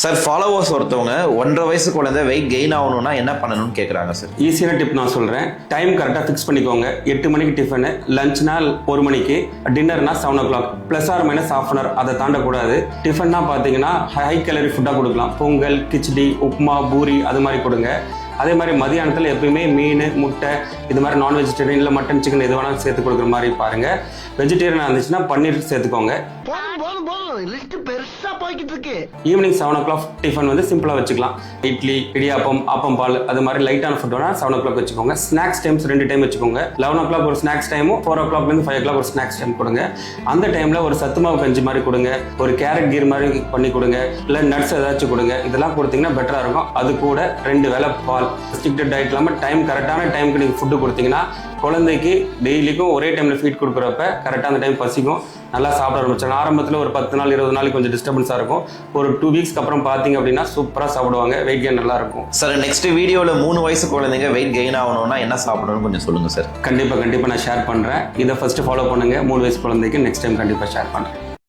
Sir followers ஒருத்தவங்க 1.5 வயசு குழந்தை வெயிட் கெயின் ஆகணும்னா என்ன பண்ணணும்னு கேட்குறாங்க சார். ஈஸியான டிப் நான் சொல்கிறேன். டைம் கரெக்டாக ஃபிக்ஸ் பண்ணிக்கோங்க. 8 மணிக்கு டிஃபனு, லஞ்ச்னா 1 மணிக்கு, டின்னர்னா 7 o'clock, plus or minus ½ hour, அதை தாண்டக்கூடாது. டிஃபன்னா பார்த்தீங்கன்னா ஹை கேலரி ஃபுட்டாக கொடுக்கலாம். பொங்கல், கிச்சடி, உப்புமா, பூரி அது மாதிரி கொடுங்க. அதே மாதிரி மதியானத்தில் எப்பயுமே மீன், முட்டை இது மாதிரி நான் வெஜிடேரியன் இல்லை மட்டன், சிக்கன் எது வேணாலும் சேர்த்து கொடுக்குற மாதிரி பாருங்கள். வெஜிடேரியனாக இருந்துச்சுன்னா பன்னீர் சேர்த்துக்கோங்க. ஈவினிங் 7 o'clock டிஃபன் வந்து சிம்பிளாக வச்சுக்கலாம். இட்லி, இடியாப்பம், ஆப்பம் பால் அது மாதிரி லைட்டான ஃபுட் வேணால் 7 o'clock வச்சுக்கோங்க. ஸ்நாக்ஸ் டைம்ஸ் 2 டைம் வச்சுக்கோங்க. 11 o'clock ஒரு ஸ்நாக்ஸ் டைமும், 4 o'clockலேருந்து 5 o'clock ஒரு ஸ்நாக்ஸ் டைம் கொடுங்க. அந்த டைமில் ஒரு சத்து மாவு கஞ்சி மாதிரி கொடுங்க, ஒரு கேரட் கீர் மாதிரி பண்ணி கொடுங்க, இல்லை நட்ஸ் ஏதாச்சும் கொடுங்க. இதெல்லாம் கொடுத்தீங்கன்னா பெட்டராக இருக்கும். அது கூட 2 வேளை பால். ஸ்ட்ரிக்டட் டயட் இல்லாமல் கரெக்டான டைமுக்கு நீங்கள் ஃபுட்டு கொடுத்தீங்கன்னா குழந்தைக்கு டெய்லிக்கும் ஒரே டைமில் ஃபீட் கொடுக்குறப்ப கரெக்டாக அந்த டைம் பசிக்கும், நல்லா சாப்பிட ஆரம்பிச்சாங்க. ஆரம்பத்தில் ஒரு 10 நாள் 20 நாளைக்கு கொஞ்சம் டிஸ்டர்பன்ஸாக இருக்கும். ஒரு 2 வீக்ஸ்க்கு அப்புறம் பார்த்தீங்க அப்படின்னா சூப்பராக சாப்பிடுவாங்க. வெயிட் கெயின் நல்லா இருக்கும். சார் நெக்ஸ்ட் வீடியோவில் 3 வயசு குழந்தைங்க வெயிட் கெயின் ஆகணும்னா என்ன சாப்பிடணும்னு கொஞ்சம் சொல்லுங்கள் சார். கண்டிப்பாக நான் ஷேர் பண்ணுறேன். இதை ஃபஸ்ட்டு ஃபாலோ பண்ணுங்கள். 3 வயசு குழந்தைக்கு நெக்ஸ்ட் டைம் கண்டிப்பாக ஷேர் பண்ணுறேன்.